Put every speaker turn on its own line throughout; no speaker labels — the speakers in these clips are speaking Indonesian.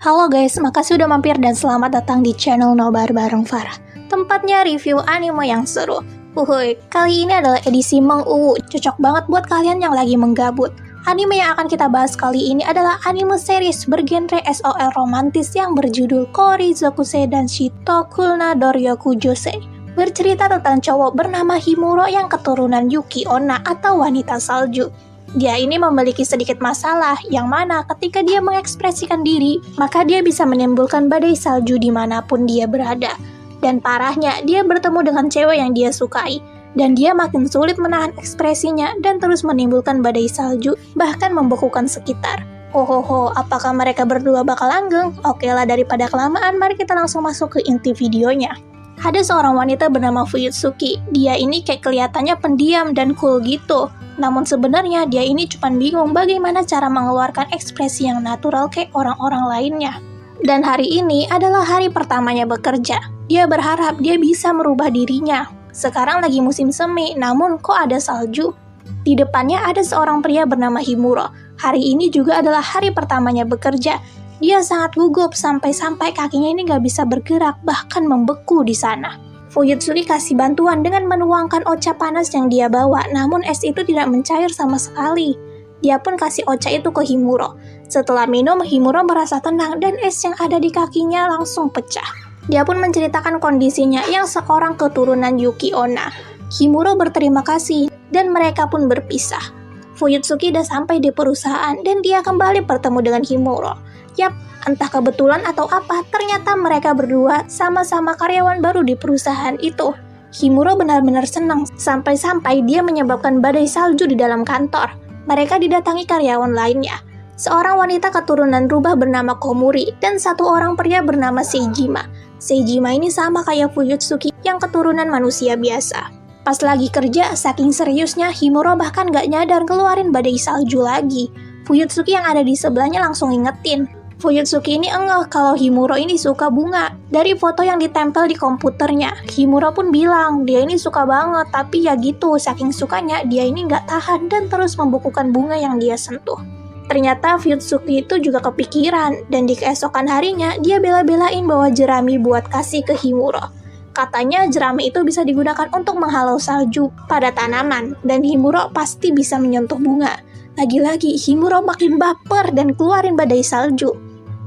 Halo guys, makasih udah mampir dan selamat datang di channel Nobar bareng Farah. Tempatnya review anime yang seru. Uhuy, kali ini adalah edisi Meng-uwu, cocok banget buat kalian yang lagi menggabut. Anime yang akan kita bahas kali ini adalah anime series bergenre SOL romantis yang berjudul Korizokusei dan Shitokulna Doryoku Josei. Bercerita tentang cowok bernama Himuro yang keturunan Yuki Onna atau wanita salju. Dia ini memiliki sedikit masalah, yang mana ketika dia mengekspresikan diri, maka dia bisa menimbulkan badai salju dimanapun dia berada. Dan parahnya, dia bertemu dengan cewek yang dia sukai, dan dia makin sulit menahan ekspresinya dan terus menimbulkan badai salju, bahkan membekukan sekitar. Hohoho, apakah mereka berdua bakal langgeng? Oke lah, daripada kelamaan, mari kita langsung masuk ke inti videonya. Ada seorang wanita bernama Fuyutsuki. Dia ini kayak kelihatannya pendiam dan cool gitu. Namun sebenarnya dia ini cuma bingung bagaimana cara mengeluarkan ekspresi yang natural kayak orang-orang lainnya. Dan hari ini adalah hari pertamanya bekerja. Dia berharap dia bisa merubah dirinya. Sekarang lagi musim semi, namun kok ada salju? Di depannya ada seorang pria bernama Himuro. Hari ini juga adalah hari pertamanya bekerja. Dia sangat gugup sampai-sampai kakinya ini gak bisa bergerak, bahkan membeku di sana. Fuyutsuki kasih bantuan dengan menuangkan ocha panas yang dia bawa, namun es itu tidak mencair sama sekali. Dia pun kasih ocha itu ke Himuro. Setelah minum, Himuro merasa tenang dan es yang ada di kakinya langsung pecah. Dia pun menceritakan kondisinya yang seorang keturunan Yuki Onna. Himuro berterima kasih dan mereka pun berpisah. Fuyutsuki udah sampai di perusahaan dan dia kembali bertemu dengan Himuro. Yap, entah kebetulan atau apa, ternyata mereka berdua sama-sama karyawan baru di perusahaan itu. Himuro benar-benar senang, sampai-sampai dia menyebabkan badai salju di dalam kantor. Mereka didatangi karyawan lainnya. Seorang wanita keturunan rubah bernama Komuri, dan satu orang pria bernama Seijima. Seijima ini sama kayak Fuyutsuki yang keturunan manusia biasa. Pas lagi kerja, saking seriusnya, Himuro bahkan gak nyadar keluarin badai salju lagi. Fuyutsuki yang ada di sebelahnya langsung ingetin. Fuyutsuki ini engeh kalau Himuro ini suka bunga. Dari foto yang ditempel di komputernya, Himuro pun bilang dia ini suka banget, tapi ya gitu, saking sukanya dia ini gak tahan dan terus membukukan bunga yang dia sentuh. Ternyata Fuyutsuki itu juga kepikiran, dan di keesokan harinya dia bela-belain bawa jerami buat kasih ke Himuro. Katanya jerami itu bisa digunakan untuk menghalau salju pada tanaman, dan Himuro pasti bisa menyentuh bunga. Lagi-lagi Himuro makin baper dan keluarin badai salju.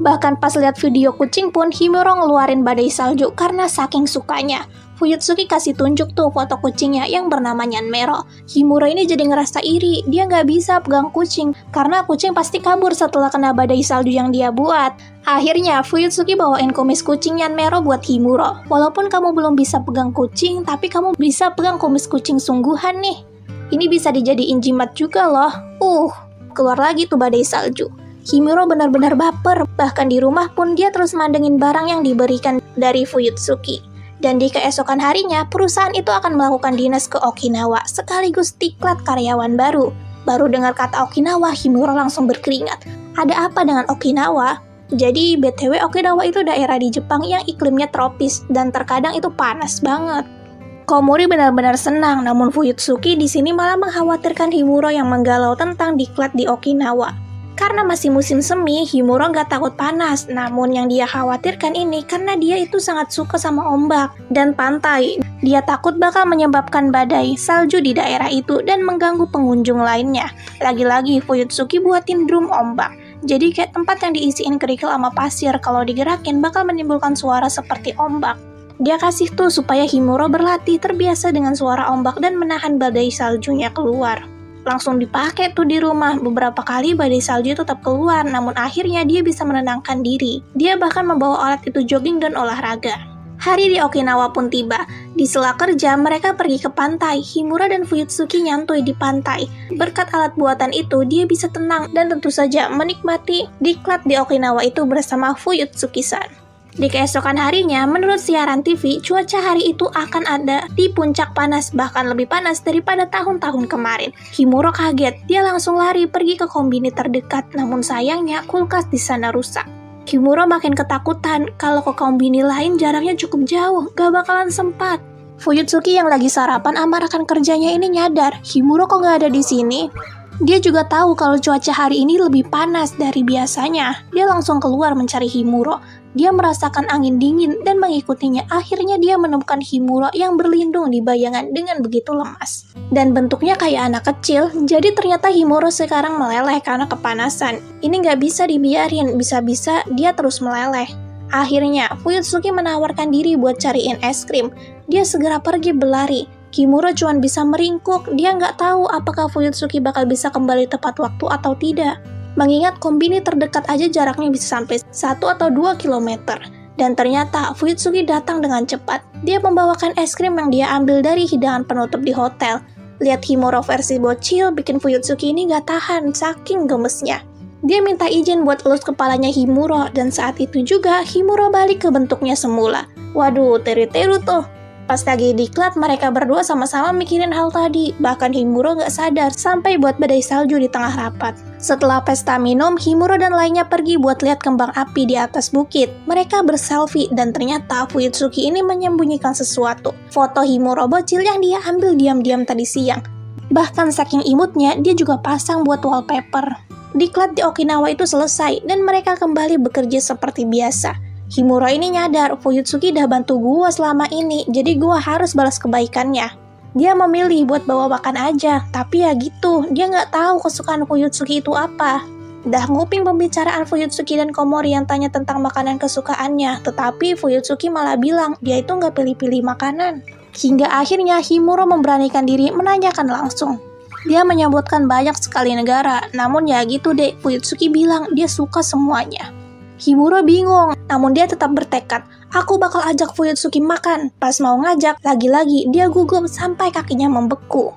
Bahkan pas lihat video kucing pun Himuro ngeluarin badai salju karena saking sukanya. Fuyutsuki kasih tunjuk tuh foto kucingnya yang bernama Nyanmero. Himuro ini jadi ngerasa iri, dia nggak bisa pegang kucing karena kucing pasti kabur setelah kena badai salju yang dia buat. Akhirnya Fuyutsuki bawain kumis kucing Nyanmero buat Himuro. Walaupun kamu belum bisa pegang kucing, tapi kamu bisa pegang kumis kucing sungguhan nih. Ini bisa dijadiin jimat juga loh. Keluar lagi tuh badai salju. Himuro benar-benar baper, bahkan di rumah pun dia terus mandengin barang yang diberikan dari Fuyutsuki. Dan di keesokan harinya, perusahaan itu akan melakukan dinas ke Okinawa, sekaligus diklat karyawan baru. Baru dengar kata Okinawa, Himuro langsung berkeringat. Ada apa dengan Okinawa? Jadi BTW Okinawa itu daerah di Jepang yang iklimnya tropis, dan terkadang itu panas banget. Komuri benar-benar senang, namun Fuyutsuki di sini malah mengkhawatirkan Himuro yang menggalau tentang diklat di Okinawa. Karena masih musim semi, Himuro nggak takut panas. Namun yang dia khawatirkan ini karena dia itu sangat suka sama ombak dan pantai. Dia takut bakal menyebabkan badai salju di daerah itu dan mengganggu pengunjung lainnya. Lagi-lagi Fuyutsuki buatin drum ombak. Jadi kayak tempat yang diisiin kerikil sama pasir, kalau digerakin bakal menimbulkan suara seperti ombak. Dia kasih tuh supaya Himuro berlatih terbiasa dengan suara ombak dan menahan badai saljunya keluar. Langsung dipakai tuh di rumah. Beberapa kali badai salju tetap keluar, namun akhirnya dia bisa menenangkan diri. Dia bahkan membawa alat itu jogging dan olahraga. Hari di Okinawa pun tiba. Di sela kerja, mereka pergi ke pantai. Himuro dan Fuyutsuki nyantui di pantai. Berkat alat buatan itu, dia bisa tenang dan tentu saja menikmati diklat di Okinawa itu bersama Fuyutsuki-san. Di keesokan harinya, menurut siaran TV, cuaca hari itu akan ada di puncak panas, bahkan lebih panas daripada tahun-tahun kemarin. Himuro kaget, dia langsung lari pergi ke kombini terdekat, namun sayangnya kulkas di sana rusak. Himuro makin ketakutan, kalau ke kombini lain jaraknya cukup jauh, gak bakalan sempat. Fuyutsuki yang lagi sarapan sama rekan kerjanya ini nyadar, Himuro kok gak ada di sini? Dia juga tahu kalau cuaca hari ini lebih panas dari biasanya. Dia langsung keluar mencari Himuro. Dia merasakan angin dingin dan mengikutinya. Akhirnya dia menemukan Himuro yang berlindung di bayangan dengan begitu lemas. Dan bentuknya kayak anak kecil, jadi ternyata Himuro sekarang meleleh karena kepanasan. Ini nggak bisa dibiarin, bisa-bisa dia terus meleleh. Akhirnya, Fuyutsuki menawarkan diri buat cariin es krim. Dia segera pergi berlari. Himuro cuma bisa meringkuk, dia nggak tahu apakah Fuyutsuki bakal bisa kembali tepat waktu atau tidak. Mengingat kombini terdekat aja jaraknya bisa sampai 1 atau 2 kilometer. Dan ternyata Fuyutsuki datang dengan cepat. Dia membawakan es krim yang dia ambil dari hidangan penutup di hotel. Lihat Himuro versi bocil bikin Fuyutsuki ini nggak tahan, saking gemesnya. Dia minta izin buat elus kepalanya Himuro, dan saat itu juga Himuro balik ke bentuknya semula. Waduh, teru-teru tuh. Pas lagi diklat, mereka berdua sama-sama mikirin hal tadi. Bahkan Himuro gak sadar sampai buat badai salju di tengah rapat. Setelah pesta minum, Himuro dan lainnya pergi buat lihat kembang api di atas bukit. Mereka berselfie dan ternyata Fuyutsuki ini menyembunyikan sesuatu. Foto Himuro bocil yang dia ambil diam-diam tadi siang. Bahkan saking imutnya, dia juga pasang buat wallpaper. Diklat di Okinawa itu selesai dan mereka kembali bekerja seperti biasa. Himuro ini nyadar, Fuyutsuki dah bantu gua selama ini, jadi gua harus balas kebaikannya. Dia memilih buat bawa makan aja, tapi ya gitu, dia nggak tahu kesukaan Fuyutsuki itu apa. Dah nguping pembicaraan Fuyutsuki dan Komori yang tanya tentang makanan kesukaannya, tetapi Fuyutsuki malah bilang dia itu nggak pilih-pilih makanan. Hingga akhirnya Himuro memberanikan diri menanyakan langsung. Dia menyebutkan banyak sekali negara, namun ya gitu deh, Fuyutsuki bilang dia suka semuanya. Himuro bingung, namun dia tetap bertekad, aku bakal ajak Fuyutsuki makan. Pas mau ngajak, lagi-lagi dia gugup sampai kakinya membeku.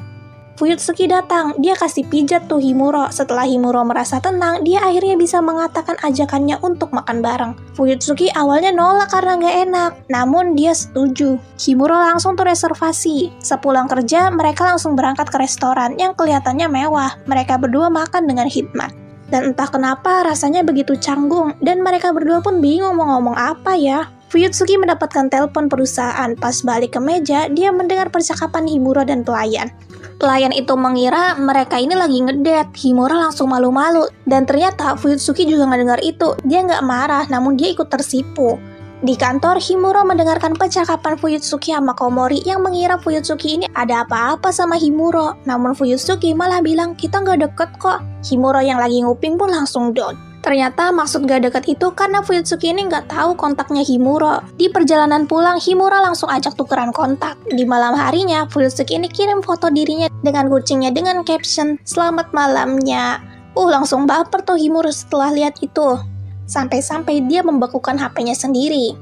Fuyutsuki datang, dia kasih pijat tuh Himuro. Setelah Himuro merasa tenang, dia akhirnya bisa mengatakan ajakannya untuk makan bareng. Fuyutsuki awalnya nolak karena nggak enak, namun dia setuju. Himuro langsung tuh reservasi. Sepulang kerja, mereka langsung berangkat ke restoran yang kelihatannya mewah. Mereka berdua makan dengan hikmat. Dan entah kenapa rasanya begitu canggung, dan mereka berdua pun bingung mau ngomong apa ya. Fuyutsuki mendapatkan telepon perusahaan. Pas balik ke meja, dia mendengar percakapan Himuro dan pelayan. Pelayan itu mengira mereka ini lagi ngedate. Himuro langsung malu-malu, dan ternyata Fuyutsuki juga ngedengar itu. Dia nggak marah, namun dia ikut tersipu. Di kantor, Himuro mendengarkan percakapan Fuyutsuki sama Komori yang mengira Fuyutsuki ini ada apa-apa sama Himuro. Namun Fuyutsuki malah bilang kita nggak deket kok. Himuro yang lagi nguping pun langsung down. Ternyata maksud gak deket itu karena Fuyutsuki ini nggak tahu kontaknya Himuro. Di perjalanan pulang, Himuro langsung ajak tukeran kontak. Di malam harinya, Fuyutsuki ini kirim foto dirinya dengan kucingnya dengan caption "Selamat malamnya". Langsung baper tuh Himuro setelah lihat itu. Sampai-sampai dia membekukan HP-nya sendiri.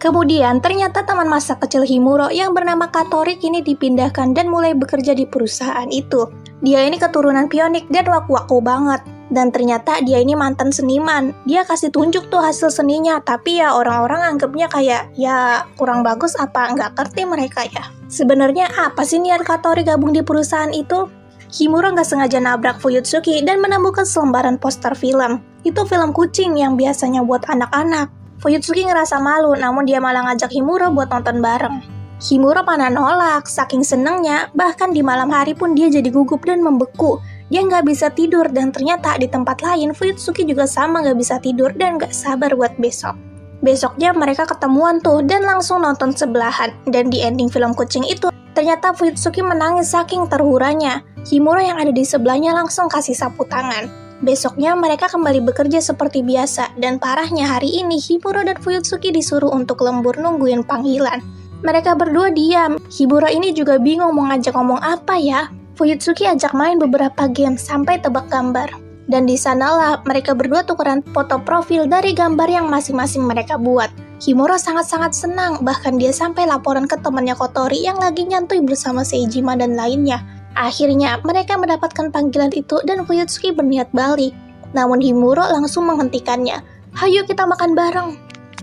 Kemudian ternyata teman masa kecil Himuro yang bernama Katori kini dipindahkan dan mulai bekerja di perusahaan itu. Dia ini keturunan pionik dan waku-waku banget. Dan ternyata dia ini mantan seniman. Dia kasih tunjuk tuh hasil seninya, tapi ya orang-orang anggapnya kayak ya kurang bagus apa nggak ngerti mereka ya. Sebenarnya apa sih niat Katori gabung di perusahaan itu? Himuro nggak sengaja nabrak Fuyutsuki dan menemukan selembaran poster film. Itu film kucing yang biasanya buat anak-anak. Fuyutsuki ngerasa malu, namun dia malah ngajak Himuro buat nonton bareng. Himuro mana nolak, saking senengnya, bahkan di malam hari pun dia jadi gugup dan membeku. Dia nggak bisa tidur, dan ternyata di tempat lain Fuyutsuki juga sama nggak bisa tidur dan nggak sabar buat besok. Besoknya mereka ketemuan tuh dan langsung nonton sebelahan. Dan di ending film kucing itu, ternyata Fuyutsuki menangis saking terhuranya. Himuro yang ada di sebelahnya langsung kasih sapu tangan. Besoknya mereka kembali bekerja seperti biasa, dan parahnya hari ini Himuro dan Fuyutsuki disuruh untuk lembur nungguin panggilan. Mereka berdua diam. Himuro ini juga bingung mau ngajak ngomong apa ya. Fuyutsuki ajak main beberapa game sampai tebak gambar. Dan di sanalah mereka berdua tukeran foto profil dari gambar yang masing-masing mereka buat. Himuro sangat-sangat senang, bahkan dia sampai laporan ke temannya Kotori yang lagi nyantui bersama Seijima dan lainnya. Akhirnya mereka mendapatkan panggilan itu dan Fuyutsuki berniat balik. Namun Himuro langsung menghentikannya. Hayo kita makan bareng.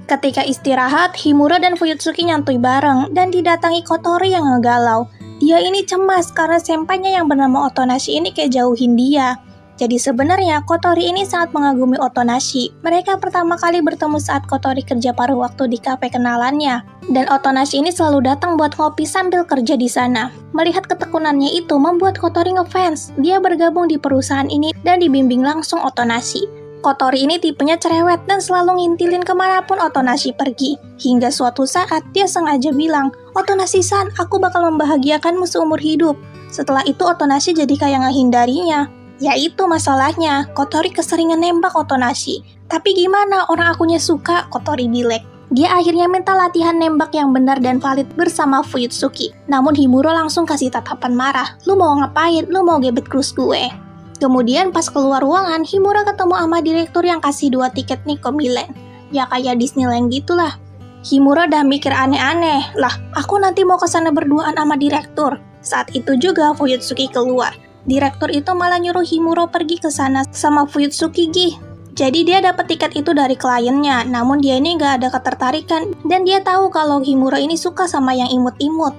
Ketika istirahat, Himuro dan Fuyutsuki nyantui bareng dan didatangi Kotori yang ngegalau. Dia ini cemas karena senpainya yang bernama Otonashi ini kayak jauhin dia. Jadi sebenarnya Kotori ini sangat mengagumi Otonashi. Mereka pertama kali bertemu saat Kotori kerja paruh waktu di kafe kenalannya. Dan Otonashi ini selalu datang buat ngopi sambil kerja di sana. Melihat ketekunannya itu membuat Kotori ngefans. Dia bergabung di perusahaan ini dan dibimbing langsung Otonashi. Kotori ini tipenya cerewet dan selalu ngintilin kemanapun Otonashi pergi. Hingga suatu saat dia sengaja bilang, "Otonashi-san, aku bakal membahagiakanmu seumur hidup." Setelah itu Otonashi jadi kayak ngehindarinya. Ya itu masalahnya, Kotori keseringan nembak Otonashi. Tapi gimana orang akunya suka, Kotori bilek. Dia akhirnya minta latihan nembak yang benar dan valid bersama Fuyutsuki. Namun Himuro langsung kasih tatapan marah. "Lu mau ngapain? Lu mau gebet krus gue?" Kemudian pas keluar ruangan, Himuro ketemu sama direktur yang kasih 2 tiket Nico Milen. Ya kayak Disneyland gitulah. Himuro udah mikir aneh-aneh. Lah, aku nanti mau kesana berduaan sama direktur. Saat itu juga Fuyutsuki keluar. Direktur itu malah nyuruh Himuro pergi ke sana sama Fuyutsuki Gi. Jadi dia dapat tiket itu dari kliennya, namun dia ini gak ada ketertarikan dan dia tahu kalau Himuro ini suka sama yang imut-imut.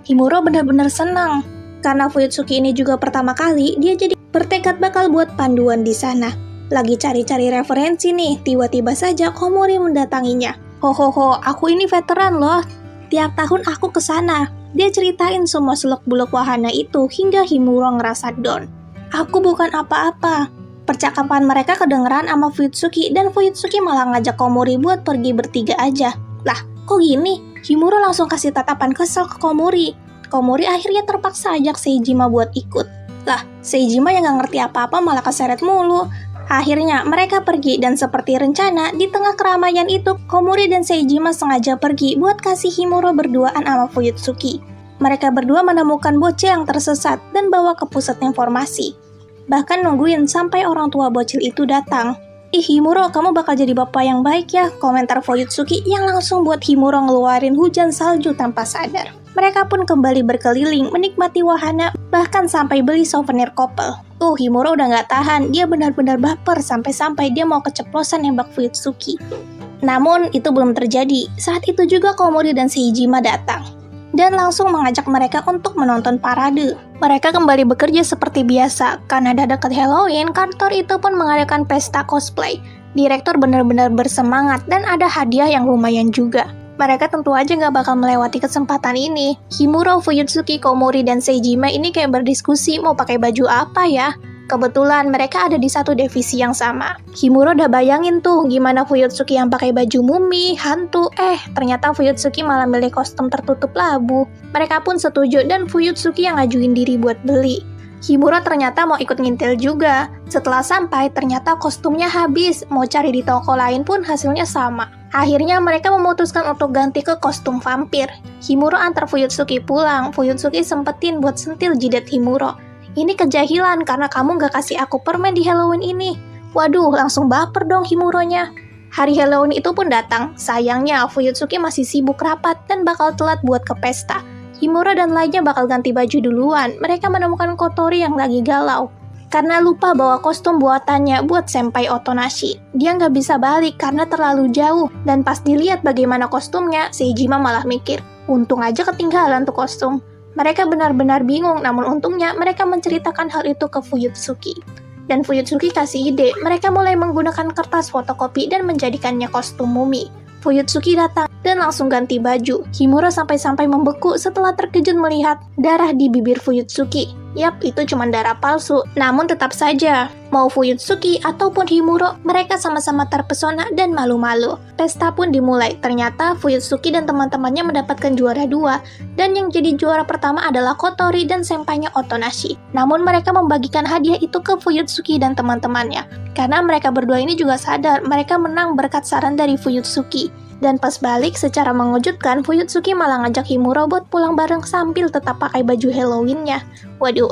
Himuro benar-benar senang. Karena Fuyutsuki ini juga pertama kali, dia jadi bertekad bakal buat panduan di sana. Lagi cari-cari referensi nih, tiba-tiba saja Komori mendatanginya. "Hohoho, aku ini veteran loh. Tiap tahun aku ke sana." Dia ceritain semua seluk-beluk wahana itu hingga Himuro ngerasa down. "Aku bukan apa-apa." Percakapan mereka kedengeran sama Fuyutsuki dan Fuyutsuki malah ngajak Komori buat pergi bertiga aja. Lah, kok gini? Himuro langsung kasih tatapan kesel ke Komori. Komori akhirnya terpaksa ajak Seijima buat ikut. Lah, Seijima yang gak ngerti apa-apa malah keseret mulu. Akhirnya mereka pergi dan seperti rencana di tengah keramaian itu Komori dan Seijima sengaja pergi buat kasih Himuro berduaan sama Fuyutsuki. Mereka berdua menemukan bocil yang tersesat dan bawa ke pusat informasi. Bahkan nungguin sampai orang tua bocil itu datang. "Ih Himuro, kamu bakal jadi bapak yang baik ya," komentar Fuyutsuki yang langsung buat Himuro ngeluarin hujan salju tanpa sadar. Mereka pun kembali berkeliling menikmati wahana bahkan sampai beli souvenir couple. Himuro udah gak tahan, dia benar-benar baper sampai-sampai dia mau keceplosan nembak Fuyutsuki. Namun itu belum terjadi. Saat itu juga Komori dan Seijima datang dan langsung mengajak mereka untuk menonton parade. Mereka kembali bekerja seperti biasa. Karena ada dekat Halloween, kantor itu pun mengadakan pesta cosplay. Direktur benar-benar bersemangat dan ada hadiah yang lumayan juga. Mereka tentu aja gak bakal melewati kesempatan ini. Himuro, Fuyutsuki, Komori, dan Seijima ini kayak berdiskusi mau pakai baju apa ya. Kebetulan mereka ada di satu divisi yang sama. Himuro udah bayangin tuh gimana Fuyutsuki yang pakai baju mumi, hantu. Ternyata Fuyutsuki malah milih kostum tertutup labu. Mereka pun setuju dan Fuyutsuki yang ngajuin diri buat beli. Himuro ternyata mau ikut ngintil juga. Setelah sampai, ternyata kostumnya habis. Mau cari di toko lain pun hasilnya sama. Akhirnya mereka memutuskan untuk ganti ke kostum vampir. Himuro antar Fuyutsuki pulang. Fuyutsuki sempetin buat sentil jidat Himuro. "Ini kejahilan karena kamu gak kasih aku permen di Halloween ini." Waduh, langsung baper dong Himuronya. Hari Halloween itu pun datang. Sayangnya Fuyutsuki masih sibuk rapat dan bakal telat buat ke pesta. Himuro dan lainnya bakal ganti baju duluan. Mereka menemukan Kotori yang lagi galau karena lupa bawa kostum buatannya buat Senpai Otonashi. Dia nggak bisa balik karena terlalu jauh. Dan pas dilihat bagaimana kostumnya, Seijima malah mikir, untung aja ketinggalan tuh kostum. Mereka benar-benar bingung, namun untungnya mereka menceritakan hal itu ke Fuyutsuki. Dan Fuyutsuki kasih ide, mereka mulai menggunakan kertas fotokopi dan menjadikannya kostum mumi. Fuyutsuki datang dan langsung ganti baju. Himuro sampai-sampai membeku setelah terkejut melihat darah di bibir Fuyutsuki. Yap, itu cuma darah palsu. Namun tetap saja, mau Fuyutsuki ataupun Himuro, mereka sama-sama terpesona dan malu-malu. Pesta pun dimulai. Ternyata Fuyutsuki dan teman-temannya mendapatkan juara 2, dan yang jadi juara pertama adalah Kotori dan senpainya Otonashi. Namun mereka membagikan hadiah itu ke Fuyutsuki dan teman-temannya. Karena mereka berdua ini juga sadar mereka menang berkat saran dari Fuyutsuki. Dan pas balik, secara mengejutkan, Fuyutsuki malah ngajak Himuro buat pulang bareng sambil tetap pakai baju Halloween-nya. Waduh.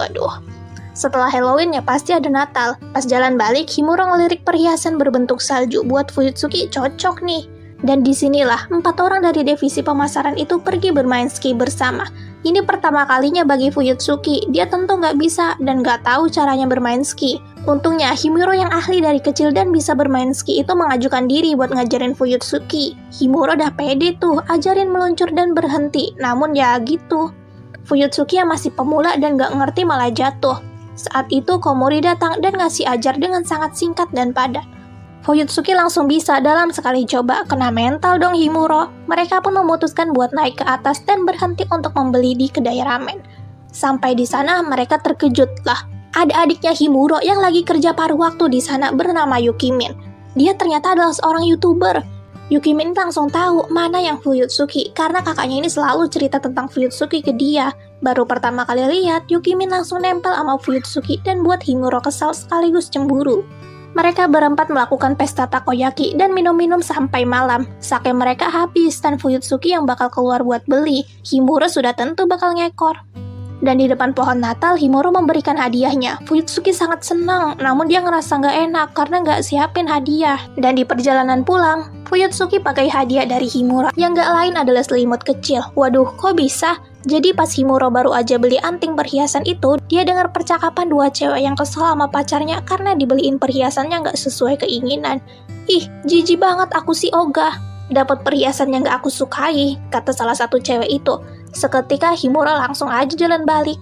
Setelah Halloween ya pasti ada Natal. Pas jalan balik, Himuro ngelirik perhiasan berbentuk salju buat Fuyutsuki cocok nih. Dan disinilah 4 orang dari divisi pemasaran itu pergi bermain ski bersama. Ini pertama kalinya bagi Fuyutsuki. Dia tentu nggak bisa dan nggak tahu caranya bermain ski. Untungnya Himuro yang ahli dari kecil dan bisa bermain ski itu mengajukan diri buat ngajarin Fuyutsuki. Himuro udah pede tuh, ajarin meluncur dan berhenti. Namun ya gitu, Fuyutsuki yang masih pemula dan gak ngerti malah jatuh. Saat itu Komori datang dan ngasih ajar dengan sangat singkat dan padat. Fuyutsuki langsung bisa dalam sekali coba, kena mental dong Himuro. Mereka pun memutuskan buat naik ke atas dan berhenti untuk membeli di kedai ramen. Sampai di sana mereka terkejut lah. Ada adiknya Himuro yang lagi kerja paruh waktu di sana bernama Yukimin. Dia ternyata adalah seorang YouTuber. Yukimin langsung tahu mana yang Fuyutsuki karena kakaknya ini selalu cerita tentang Fuyutsuki ke dia. Baru pertama kali lihat, Yukimin langsung nempel sama Fuyutsuki dan buat Himuro kesal sekaligus cemburu. Mereka berempat melakukan pesta takoyaki dan minum-minum sampai malam. Sake mereka habis dan Fuyutsuki yang bakal keluar buat beli. Himuro sudah tentu bakal ngekor. Dan di depan pohon Natal, Himuro memberikan hadiahnya. Fuyutsuki sangat senang, namun dia ngerasa nggak enak karena nggak siapin hadiah. Dan di perjalanan pulang, Fuyutsuki pakai hadiah dari Himuro, yang nggak lain adalah selimut kecil. Waduh, kok bisa? Jadi pas Himuro baru aja beli anting perhiasan itu, dia dengar percakapan dua cewek yang kesel sama pacarnya karena dibeliin perhiasannya nggak sesuai keinginan. Ih, jijik banget aku si Oga. Dapat perhiasan yang nggak aku sukai, kata salah satu cewek itu. Seketika Himuro langsung aja jalan balik.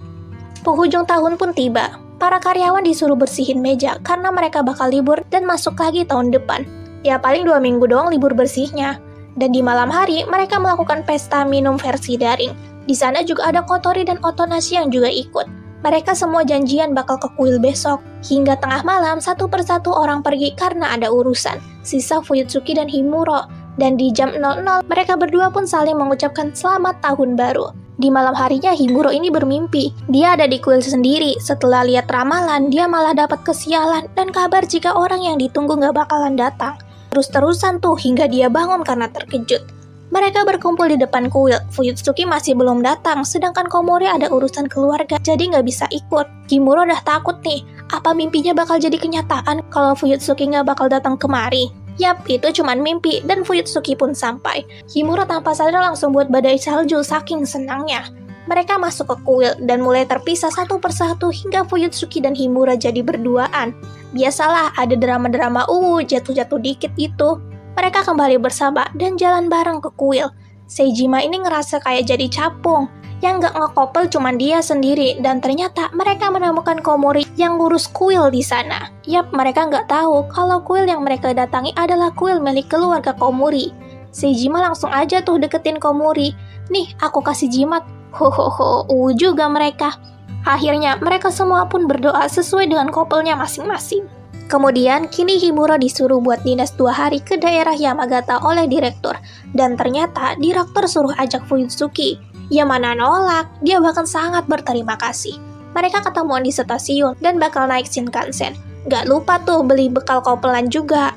Penghujung tahun pun tiba. Para karyawan disuruh bersihin meja karena mereka bakal libur dan masuk lagi tahun depan. Ya paling 2 minggu doang libur bersihnya. Dan di malam hari mereka melakukan pesta minum versi daring. Di sana juga ada Kotori dan Otonashi yang juga ikut. Mereka semua janjian bakal ke kuil besok. Hingga tengah malam satu persatu orang pergi karena ada urusan. Sisa Fuyutsuki dan Himuro. Dan di jam 00, mereka berdua pun saling mengucapkan selamat tahun baru. Di malam harinya Himuro ini bermimpi. Dia ada di kuil sendiri. Setelah lihat ramalan, dia malah dapat kesialan dan kabar jika orang yang ditunggu gak bakalan datang. Terus-terusan tuh hingga dia bangun karena terkejut. Mereka berkumpul di depan kuil. Fuyutsuki masih belum datang, sedangkan Komori ada urusan keluarga, jadi nggak bisa ikut. Himuro udah takut nih, apa mimpinya bakal jadi kenyataan kalau Fuyutsuki nggak bakal datang kemari? Yap, itu cuman mimpi, dan Fuyutsuki pun sampai. Himuro tanpa sadar langsung buat badai salju saking senangnya. Mereka masuk ke kuil dan mulai terpisah satu persatu hingga Fuyutsuki dan Himuro jadi berduaan. Biasalah ada drama-drama jatuh-jatuh dikit gitu. Mereka kembali bersama dan jalan bareng ke kuil. Seijima ini ngerasa kayak jadi capung. Yang gak ngekopel cuman dia sendiri, dan ternyata mereka menemukan Komori yang ngurus kuil di sana. Yap, mereka nggak tahu kalau kuil yang mereka datangi adalah kuil milik keluarga Komori. Seijima langsung aja tuh deketin Komori. Nih, aku kasih jimat. Hohoho, juga mereka. Akhirnya, mereka semua pun berdoa sesuai dengan kopelnya masing-masing. Kemudian, kini Himuro disuruh buat dinas 2 hari ke daerah Yamagata oleh direktur. Dan ternyata, direktur suruh ajak Fuyutsuki. Ya mana nolak, dia bahkan sangat berterima kasih. Mereka ketemuan di stasiun dan bakal naik Shinkansen. Gak lupa tuh beli bekal kopelan juga.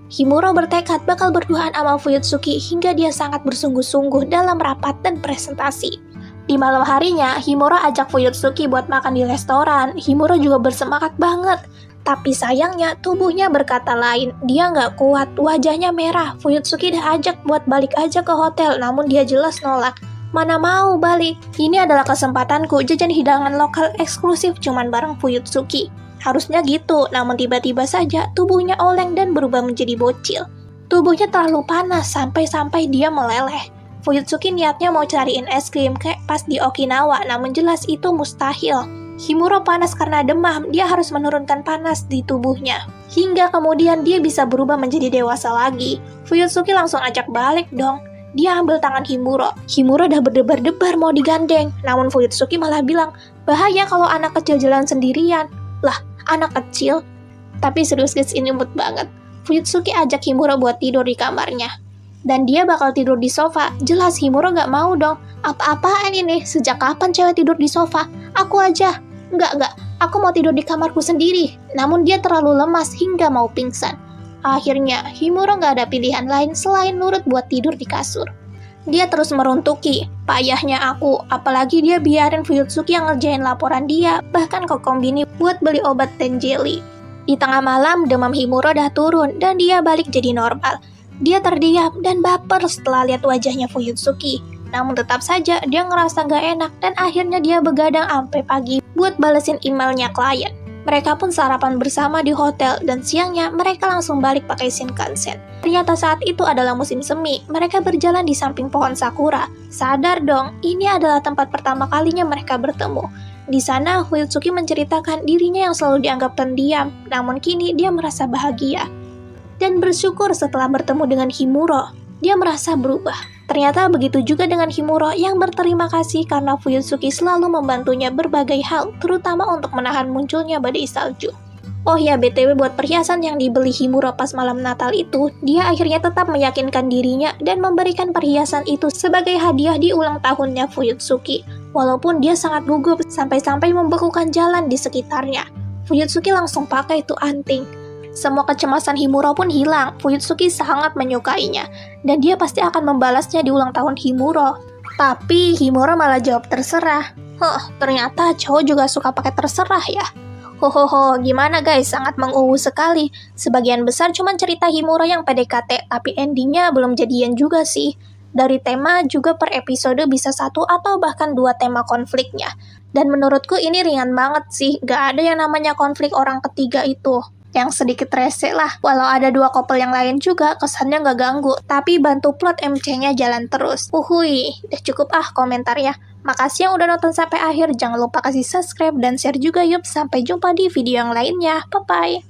Himuro bertekad bakal berduaan sama Fuyutsuki hingga dia sangat bersungguh-sungguh dalam rapat dan presentasi. Di malam harinya, Himuro ajak Fuyutsuki buat makan di restoran. Himuro juga bersemangat banget. Tapi sayangnya tubuhnya berkata lain. Dia nggak kuat, wajahnya merah. Fuyutsuki dah ajak buat balik aja ke hotel, namun dia jelas nolak. Mana mau balik? Ini adalah kesempatanku jajan hidangan lokal eksklusif cuman bareng Fuyutsuki. Harusnya gitu, namun tiba-tiba saja tubuhnya oleng dan berubah menjadi bocil. Tubuhnya terlalu panas sampai-sampai dia meleleh. Fuyutsuki niatnya mau cariin es krim kayak pas di Okinawa, namun jelas itu mustahil. Himuro panas karena demam, dia harus menurunkan panas di tubuhnya. Hingga kemudian dia bisa berubah menjadi dewasa lagi. Fuyutsuki langsung ajak balik dong. Dia ambil tangan Himuro. Himuro udah berdebar-debar mau digandeng. Namun Fuyutsuki malah bilang, bahaya kalau anak kecil jalan sendirian. Lah, anak kecil? Tapi serius guys, ini imut banget. Fuyutsuki ajak Himuro buat tidur di kamarnya. Dan dia bakal tidur di sofa. Jelas Himuro gak mau dong. Apa-apaan ini? Sejak kapan cewek tidur di sofa? Aku aja. Enggak. Aku mau tidur di kamarku sendiri. Namun dia terlalu lemas hingga mau pingsan. Akhirnya, Himuro gak ada pilihan lain selain nurut buat tidur di kasur. Dia terus meruntuki, payahnya aku, apalagi dia biarin Fuyutsuki yang ngerjain laporan dia, bahkan ke kombini buat beli obat dan jelly. Di tengah malam, demam Himuro dah turun dan dia balik jadi normal. Dia terdiam dan baper setelah lihat wajahnya Fuyutsuki. Namun tetap saja dia ngerasa gak enak dan akhirnya dia begadang sampai pagi buat balesin emailnya klien. Mereka pun sarapan bersama di hotel dan siangnya mereka langsung balik pakai Shinkansen. Ternyata saat itu adalah musim semi, mereka berjalan di samping pohon sakura. Sadar dong, ini adalah tempat pertama kalinya mereka bertemu. Di sana, Fuyutsuki menceritakan dirinya yang selalu dianggap pendiam, namun kini dia merasa bahagia. Dan bersyukur setelah bertemu dengan Himuro, dia merasa berubah. Ternyata begitu juga dengan Himuro yang berterima kasih karena Fuyutsuki selalu membantunya berbagai hal, terutama untuk menahan munculnya badai salju. Oh ya, BTW buat perhiasan yang dibeli Himuro pas malam Natal itu, dia akhirnya tetap meyakinkan dirinya dan memberikan perhiasan itu sebagai hadiah di ulang tahunnya Fuyutsuki. Walaupun dia sangat gugup sampai-sampai membekukan jalan di sekitarnya. Fuyutsuki langsung pakai itu anting. Semua kecemasan Himuro pun hilang, Fuyutsuki sangat menyukainya. Dan dia pasti akan membalasnya di ulang tahun Himuro. Tapi Himuro malah jawab terserah. Ternyata cowok juga suka pakai terserah ya. Hohoho, gimana guys, sangat menguwu sekali. Sebagian besar cuma cerita Himuro yang PDKT, tapi endingnya belum jadian juga sih. Dari tema juga per episode bisa 1 atau bahkan 2 tema konfliknya. Dan menurutku ini ringan banget sih, gak ada yang namanya konflik orang ketiga itu. Yang sedikit rese lah, walau ada 2 couple yang lain juga kesannya gak ganggu, tapi bantu plot MC-nya jalan terus. Uhuy, udah cukup komentarnya. Makasih yang udah nonton sampai akhir, jangan lupa kasih subscribe dan share juga yup. Sampai jumpa di video yang lainnya, bye-bye.